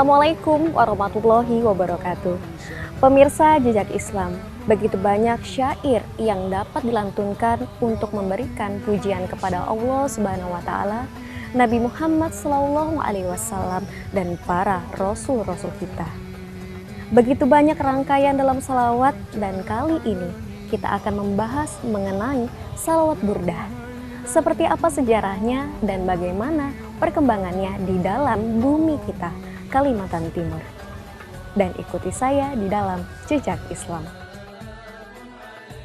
Assalamualaikum warahmatullahi wabarakatuh. Pemirsa Jejak Islam, begitu banyak syair yang dapat dilantunkan untuk memberikan pujian kepada Allah Subhanahu wa taala, Nabi Muhammad SAW dan para rasul-rasul kita. Begitu banyak rangkaian dalam salawat, dan kali ini kita akan membahas mengenai salawat burdah. Seperti apa sejarahnya dan bagaimana perkembangannya di dalam bumi kita, Kalimantan Timur. Dan ikuti saya di dalam Jejak Islam.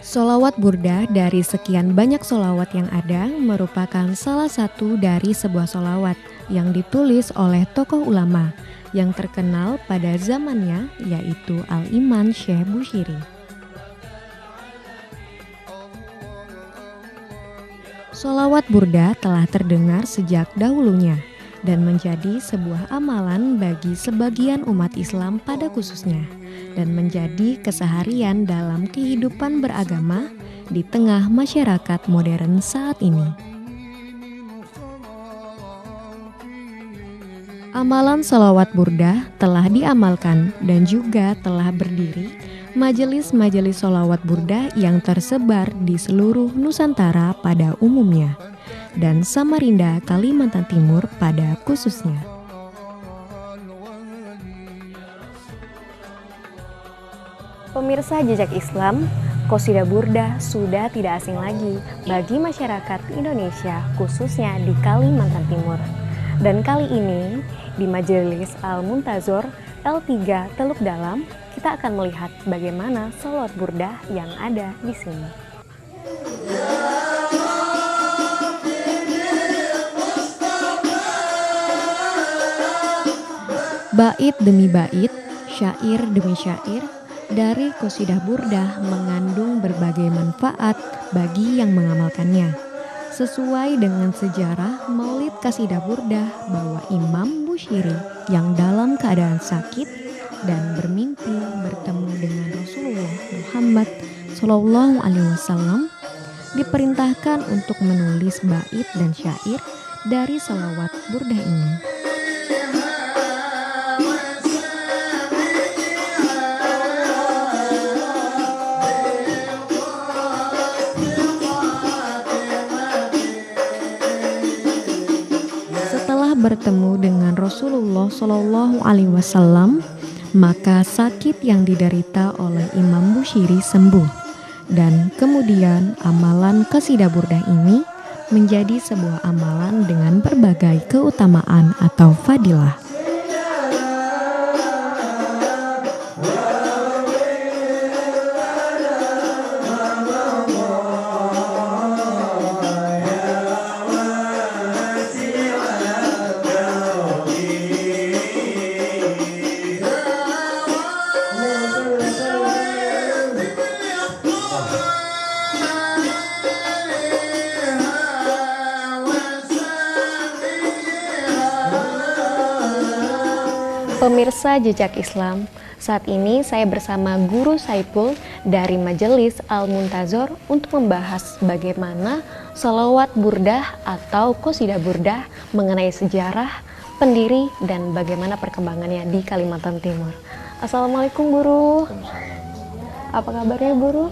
Sholawat burdah dari sekian banyak sholawat yang ada merupakan salah satu dari sebuah sholawat yang ditulis oleh tokoh ulama yang terkenal pada zamannya, yaitu Al-Imam Syekh Bushiri. Sholawat burdah telah terdengar sejak dahulunya dan menjadi sebuah amalan bagi sebagian umat Islam pada khususnya, dan menjadi keseharian dalam kehidupan beragama di tengah masyarakat modern saat ini. Amalan sholawat burdah telah diamalkan dan juga telah berdiri majelis-majelis sholawat burdah yang tersebar di seluruh Nusantara pada umumnya, dan Samarinda, Kalimantan Timur pada khususnya. Pemirsa Jejak Islam, qasidah burdah sudah tidak asing lagi bagi masyarakat Indonesia, khususnya di Kalimantan Timur. Dan kali ini di Majelis Al-Muntazor L3 Teluk Dalam, kita akan melihat bagaimana sholawat burdah yang ada di sini. Bait demi bait, syair demi syair dari qasidah burdah mengandung berbagai manfaat bagi yang mengamalkannya. Sesuai dengan sejarah Maulid Qasidah Burdah bahwa Imam Bushiri yang dalam keadaan sakit dan bermimpi bertemu dengan Rasulullah Muhammad SAW diperintahkan untuk menulis bait dan syair dari sholawat burdah ini. Bertemu dengan Rasulullah SAW, maka sakit yang diderita oleh Imam Bushiri sembuh, dan kemudian amalan qasidah burdah ini menjadi sebuah amalan dengan berbagai keutamaan atau fadilah. Pemirsa Jejak Islam, saat ini saya bersama Guru Saipul dari Majelis Al-Muntazor untuk membahas bagaimana sholawat burdah atau qasidah burdah mengenai sejarah, pendiri, dan bagaimana perkembangannya di Kalimantan Timur. Assalamualaikum Guru. Apa kabarnya Guru?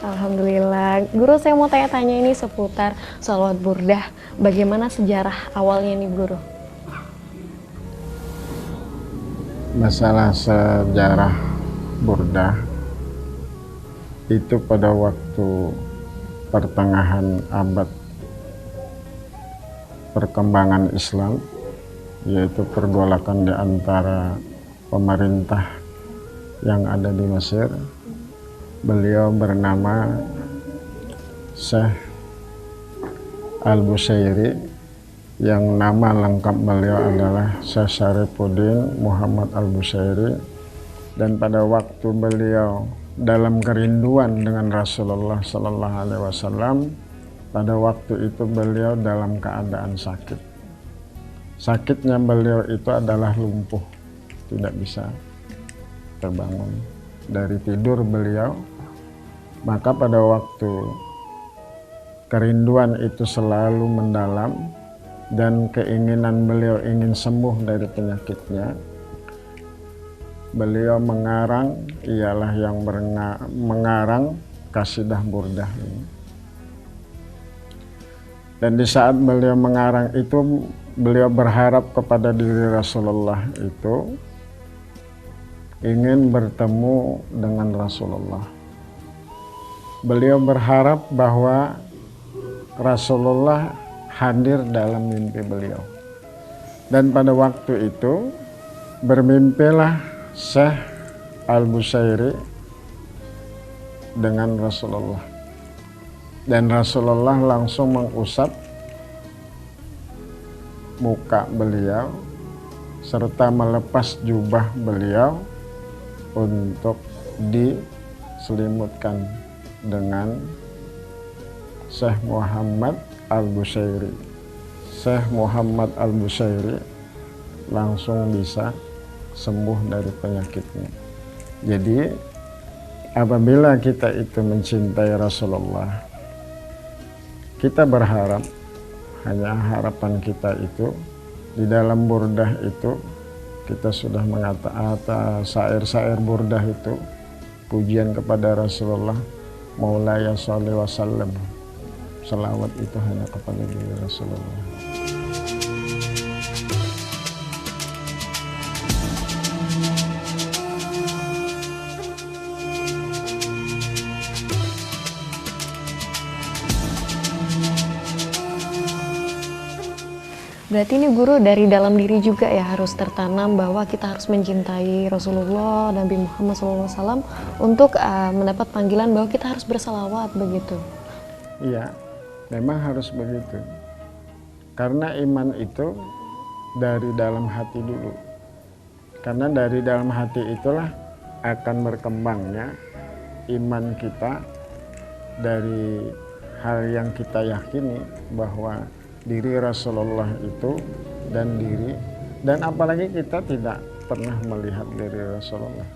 Alhamdulillah. Guru, saya mau tanya-tanya ini seputar sholawat burdah. Bagaimana sejarah awalnya nih Guru? Masalah sejarah burdah itu pada waktu pertengahan abad perkembangan Islam, yaitu pergolakan di antara pemerintah yang ada di Mesir. Beliau bernama Syekh Al-Bushairi, yang nama lengkap beliau adalah Syekh Syarifuddin Muhammad Al-Bushairi, dan pada waktu beliau dalam kerinduan dengan Rasulullah Sallallahu Alaihi Wasallam, pada waktu itu beliau dalam keadaan sakit. Sakitnya beliau itu adalah lumpuh, tidak bisa terbangun dari tidur beliau. Maka pada waktu kerinduan itu selalu mendalam, dan keinginan beliau ingin sembuh dari penyakitnya, beliau mengarang, ialah yang mengarang Qasidah Burdah ini. Dan di saat beliau mengarang itu, beliau berharap kepada diri Rasulullah itu ingin bertemu dengan Rasulullah. Beliau berharap bahwa Rasulullah hadir dalam mimpi beliau. Dan pada waktu itu bermimpilah Syekh Al-Busairi dengan Rasulullah. Dan Rasulullah langsung mengusap muka beliau serta melepas jubah beliau untuk diselimutkan dengan Syekh Muhammad Al-Busairi. Syekh Muhammad Al-Busairi langsung bisa sembuh dari penyakitnya. Jadi apabila kita itu mencintai Rasulullah, kita berharap, hanya harapan kita itu di dalam burdah itu kita sudah mengatakan syair-syair burdah itu pujian kepada Rasulullah, Maulaya sholli wa sallam. Selawat itu hanya kepada diri Rasulullah. Berarti ini guru dari dalam diri juga ya harus tertanam bahwa kita harus mencintai Rasulullah, Nabi Muhammad SAW untuk mendapat panggilan bahwa kita harus bersalawat begitu. Iya, memang harus begitu. Karena iman itu dari dalam hati dulu. Karena dari dalam hati itulah akan berkembangnya iman kita dari hal yang kita yakini bahwa diri Rasulullah itu dan apalagi kita tidak pernah melihat diri Rasulullah,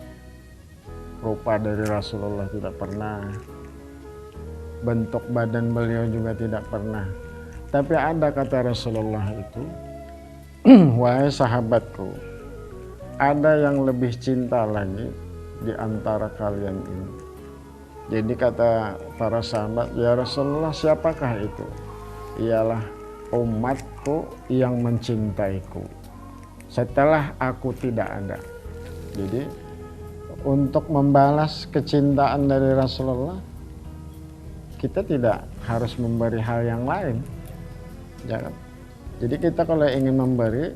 rupa dari Rasulullah tidak pernah, bentuk badan beliau juga tidak pernah, tapi ada kata Rasulullah itu, wahai sahabatku, ada yang lebih cinta lagi di antara kalian ini. Jadi kata para sahabat, ya Rasulullah, siapakah itu? Ialah umatku yang mencintaiku setelah aku tidak ada. Jadi untuk membalas kecintaan dari Rasulullah, kita tidak harus memberi hal yang lain. Jangan. Jadi kita kalau ingin memberi,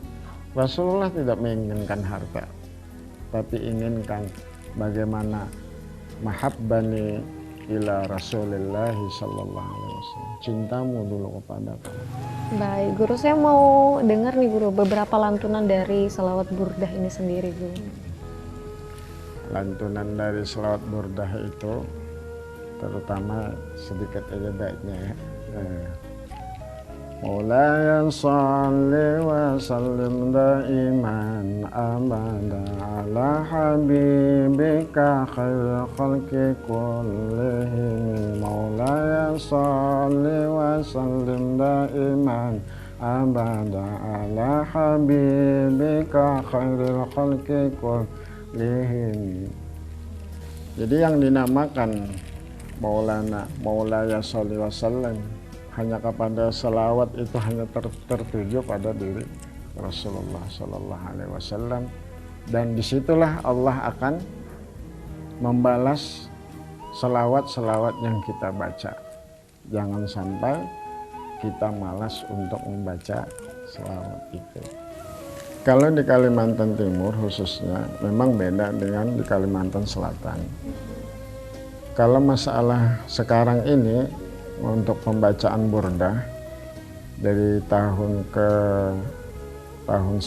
Rasulullah tidak menginginkan harta, tapi inginkan bagaimana mahabbani ila Rasulillah sallallahu alaihi wasallam, cintamu dulu kepada Tuhan. Baik, guru, saya mau dengar nih guru beberapa lantunan dari selawat burdah ini sendiri, guru. Lantunan dari selawat burdah itu terutama sedikit aja baiknya ya. Maulaya sholli wa sallim daiman abada ala habibika khairil khalqi kullihim. Maulaya sholli wa sallim daiman abada ala habibika khairil khalqi kullihim. Jadi yang dinamakan Maulaya sholli wa sallim hanya kepada selawat itu hanya tertuju pada diri Rasulullah Sallallahu Alaihi Wasallam, dan disitulah Allah akan membalas selawat-selawat yang kita baca. Jangan sampai kita malas untuk membaca selawat itu. Kalau di Kalimantan Timur khususnya memang beda dengan di Kalimantan Selatan. Kalau masalah sekarang ini untuk pembacaan burdah dari tahun 90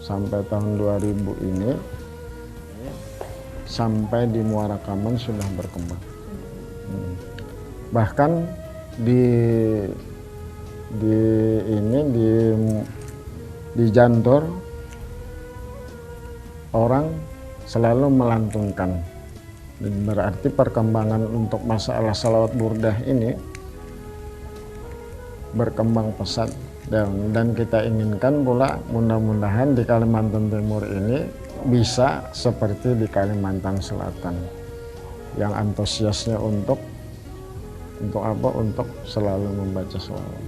sampai tahun 2000 ini sampai di Muara Kaman sudah berkembang. Bahkan di Jantor orang selalu melantunkan. Berarti perkembangan untuk masalah salawat burdah ini berkembang pesat Dan kita inginkan pula mudah-mudahan di Kalimantan Timur ini bisa seperti di Kalimantan Selatan yang antusiasnya untuk apa? Untuk selalu membaca sholawat.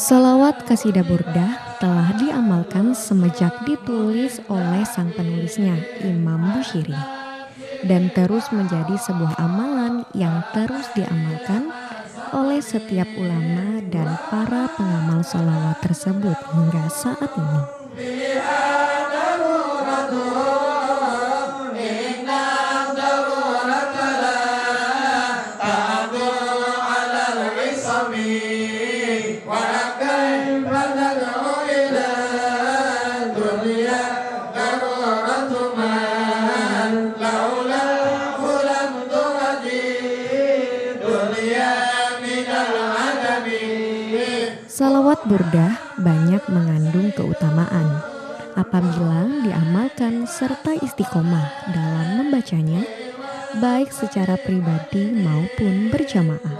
Salawat Qasidah Burdah telah diamalkan semenjak ditulis oleh sang penulisnya, Imam Busiri, dan terus menjadi sebuah amalan yang terus diamalkan oleh setiap ulama dan para pengamal salawat tersebut hingga saat ini. Salawat burdah banyak mengandung keutamaan apabila diamalkan serta istiqomah dalam membacanya, baik secara pribadi maupun berjamaah.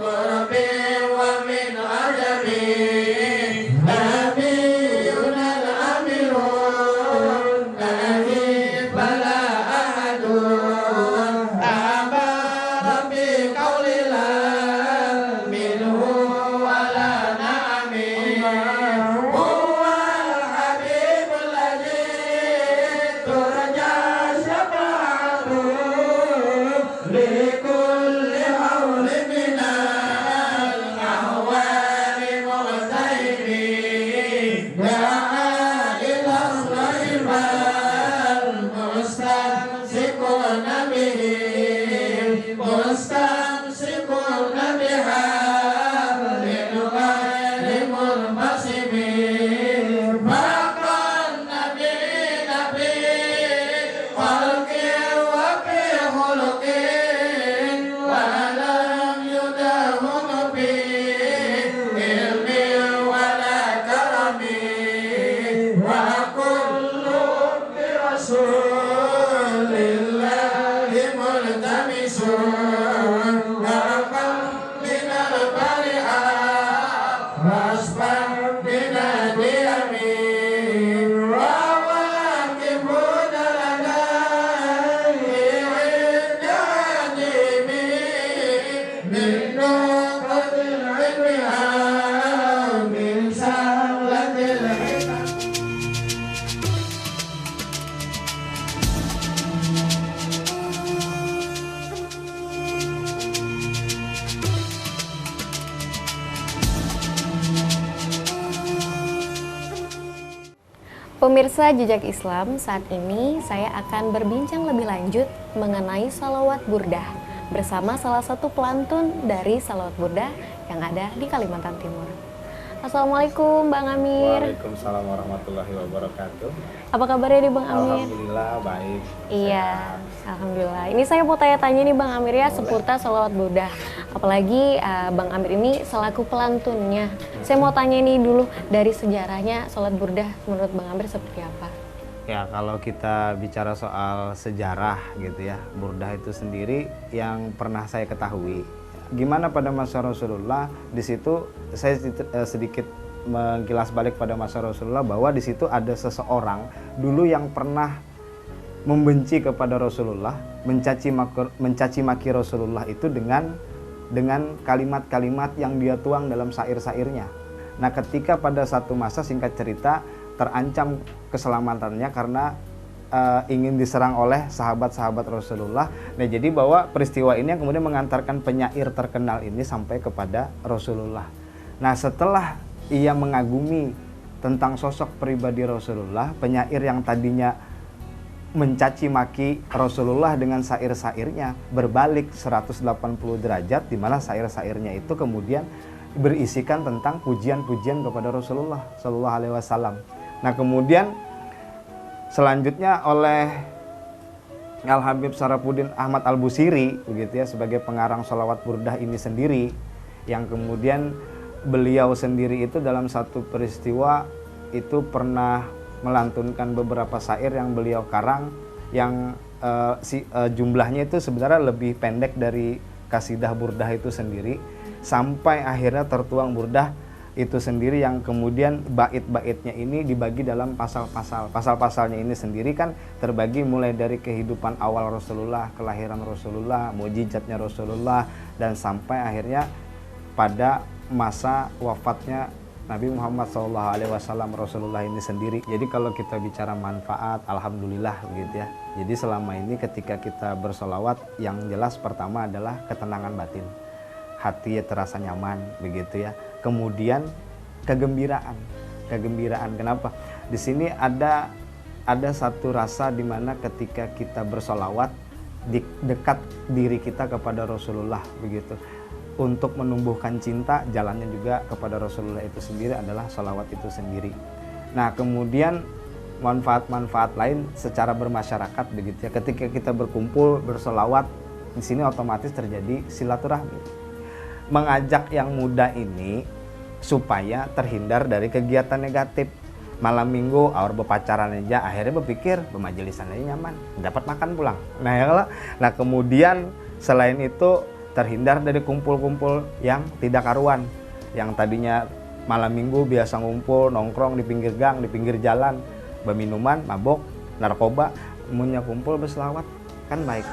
Pemirsa Jejak Islam, saat ini saya akan berbincang lebih lanjut mengenai salawat burdah bersama salah satu pelantun dari salawat burdah yang ada di Kalimantan Timur. Assalamualaikum Bang Amir. Waalaikumsalam warahmatullahi wabarakatuh. Apa kabarnya nih Bang Amir? Alhamdulillah baik. Iya, alhamdulillah. Ini saya mau tanya-tanya nih Bang Amir ya seputar salawat burdah. Apalagi Bang Amir ini selaku pelantunnya. Saya mau tanya ini dulu dari sejarahnya salawat burdah menurut Bang Amir seperti apa? Ya, kalau kita bicara soal sejarah gitu ya, burdah itu sendiri yang pernah saya ketahui. Gimana pada masa Rasulullah, di situ saya sedikit mengkilas balik pada masa Rasulullah bahwa di situ ada seseorang dulu yang pernah membenci kepada Rasulullah, mencaci maki Rasulullah itu dengan kalimat-kalimat yang dia tuang dalam syair-syairnya. Nah, ketika pada satu masa, singkat cerita, terancam keselamatannya karena ingin diserang oleh sahabat-sahabat Rasulullah. Nah, jadi bahwa peristiwa ini yang kemudian mengantarkan penyair terkenal ini sampai kepada Rasulullah. Nah, setelah ia mengagumi tentang sosok pribadi Rasulullah, penyair yang tadinya mencaci maki Rasulullah dengan syair-syairnya berbalik 180 derajat, di mana syair-syairnya itu kemudian berisikan tentang pujian-pujian kepada Rasulullah Shallallahu Alaihi Wasallam. Nah kemudian selanjutnya oleh Al Habib Syarafuddin Ahmad Al Busiri begitu ya, sebagai pengarang sholawat burdah ini sendiri, yang kemudian beliau sendiri itu dalam satu peristiwa itu pernah melantunkan beberapa syair yang beliau karang yang jumlahnya itu sebenarnya lebih pendek dari kasidah burdah itu sendiri, sampai akhirnya tertuang burdah itu sendiri yang kemudian bait-baitnya ini dibagi dalam pasal-pasal. Pasal-pasalnya ini sendiri kan terbagi mulai dari kehidupan awal Rasulullah, kelahiran Rasulullah, mukjizatnya Rasulullah, dan sampai akhirnya pada masa wafatnya Nabi Muhammad SAW Rasulullah ini sendiri. Jadi kalau kita bicara manfaat, alhamdulillah gitu ya. Jadi selama ini ketika kita bersolawat, yang jelas pertama adalah ketenangan batin, hati terasa nyaman begitu ya. Kemudian kegembiraan. Kenapa? Di sini ada satu rasa di mana ketika kita bersolawat, dekat diri kita kepada Rasulullah begitu. Untuk menumbuhkan cinta, jalannya juga kepada Rasulullah itu sendiri adalah sholawat itu sendiri. Nah kemudian manfaat-manfaat lain secara bermasyarakat begitu ya. Ketika kita berkumpul bersolawat, di sini otomatis terjadi silaturahmi. Mengajak yang muda ini supaya terhindar dari kegiatan negatif. Malam minggu awal berpacaran aja, akhirnya berpikir bermajelisan aja nyaman, dapat makan pulang. Nah kemudian selain itu terhindar dari kumpul-kumpul yang tidak karuan, yang tadinya malam minggu biasa ngumpul nongkrong di pinggir gang, di pinggir jalan, berminuman, mabok, narkoba. Munya kumpul berselawat kan baik.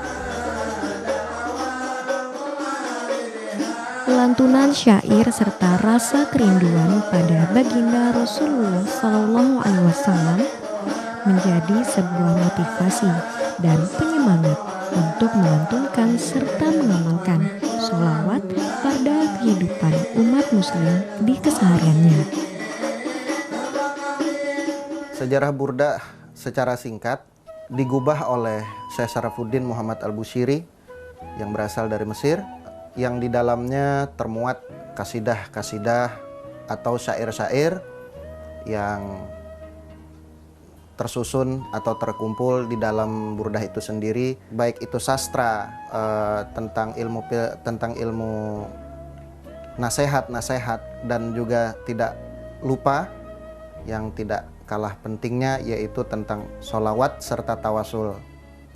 Lantunan syair serta rasa kerinduan pada baginda Rasulullah Shallallahu Alaihi Wasallam menjadi sebuah motivasi dan penyemangat untuk melantunkan serta mengamalkan sholawat pada kehidupan umat muslim di kesehariannya. Sejarah burdah secara singkat digubah oleh Syekh Syarafuddin Muhammad Al Busiri yang berasal dari Mesir, yang di dalamnya termuat kasidah-kasidah atau syair-syair yang tersusun atau terkumpul di dalam burdah itu sendiri, baik itu sastra tentang ilmu nasihat dan juga tidak lupa yang tidak kalah pentingnya yaitu tentang sholawat serta tawasul.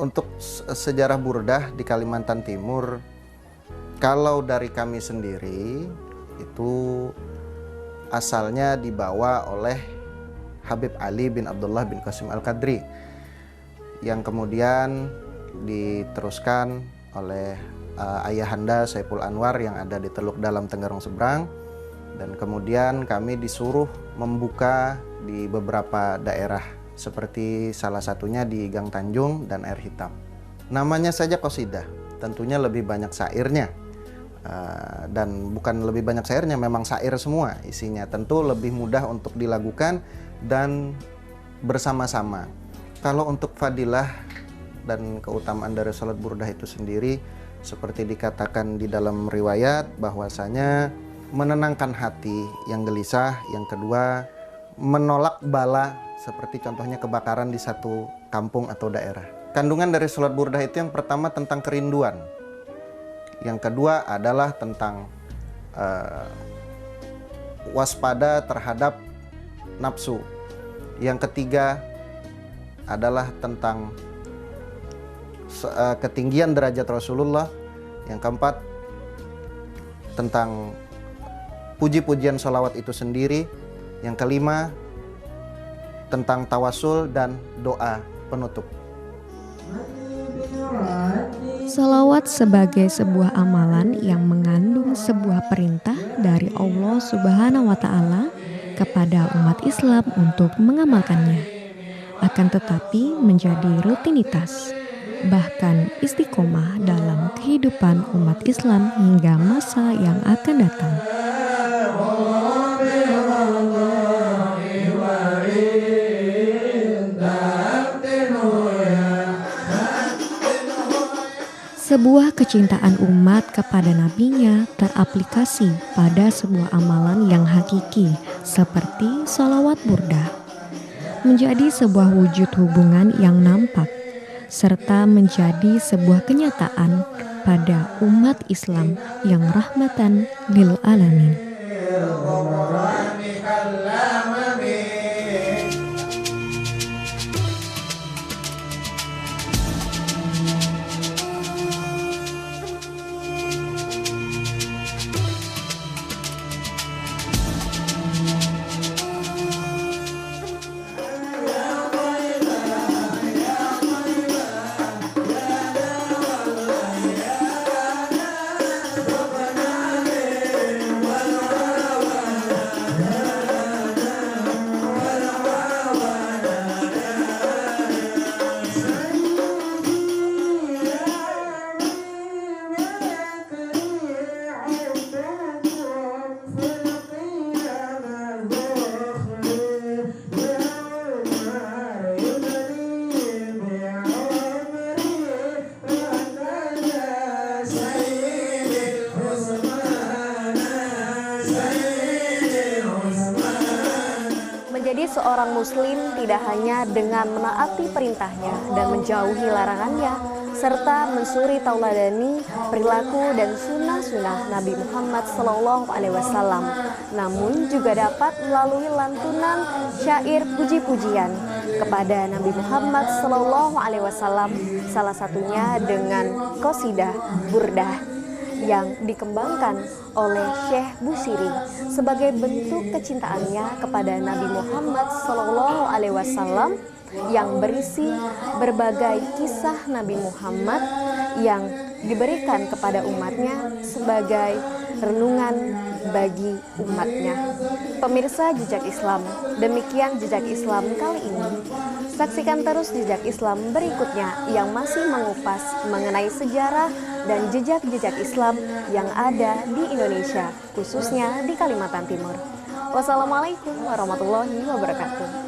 Untuk sejarah burdah di Kalimantan Timur, kalau dari kami sendiri itu asalnya dibawa oleh Habib Ali bin Abdullah bin Qasim Al-Qadri, yang kemudian diteruskan oleh ayahanda Saiful Anwar yang ada di Teluk Dalam Tenggarong Seberang, dan kemudian kami disuruh membuka di beberapa daerah seperti salah satunya di Gang Tanjung dan Air Hitam. Namanya saja qasidah, tentunya lebih banyak syairnya. Dan bukan lebih banyak syairnya, memang syair semua isinya. Tentu lebih mudah untuk dilakukan dan bersama-sama. Kalau untuk fadilah dan keutamaan dari salat burdah itu sendiri, seperti dikatakan di dalam riwayat bahwasanya menenangkan hati yang gelisah, yang kedua menolak bala seperti contohnya kebakaran di satu kampung atau daerah. Kandungan dari salat burdah itu yang pertama tentang kerinduan, yang kedua adalah tentang waspada terhadap nafsu, yang ketiga adalah tentang ketinggian derajat Rasulullah, yang keempat tentang puji-pujian sholawat itu sendiri, yang kelima tentang tawasul dan doa penutup. Salawat sebagai sebuah amalan yang mengandung sebuah perintah dari Allah Subhanahu wa Ta'ala kepada umat Islam untuk mengamalkannya, akan tetapi menjadi rutinitas, bahkan istiqomah dalam kehidupan umat Islam hingga masa yang akan datang. Sebuah kecintaan umat kepada nabinya teraplikasi pada sebuah amalan yang hakiki seperti sholawat burdah. Menjadi sebuah wujud hubungan yang nampak serta menjadi sebuah kenyataan pada umat Islam yang rahmatan lil alamin. Menjadi seorang muslim tidak hanya dengan menaati perintahnya dan menjauhi larangannya, serta mensuri tauladani perilaku dan sunnah-sunnah Nabi Muhammad SAW, namun juga dapat melalui lantunan syair puji-pujian kepada Nabi Muhammad SAW, salah satunya dengan qasidah burdah yang dikembangkan oleh Syekh Busiri sebagai bentuk kecintaannya kepada Nabi Muhammad SAW yang berisi berbagai kisah Nabi Muhammad yang diberikan kepada umatnya sebagai renungan bagi umatnya. Pemirsa Jejak Islam, demikian Jejak Islam kali ini. Saksikan terus Jejak Islam berikutnya yang masih mengupas mengenai sejarah dan jejak-jejak Islam yang ada di Indonesia, khususnya di Kalimantan Timur. Wassalamualaikum warahmatullahi wabarakatuh.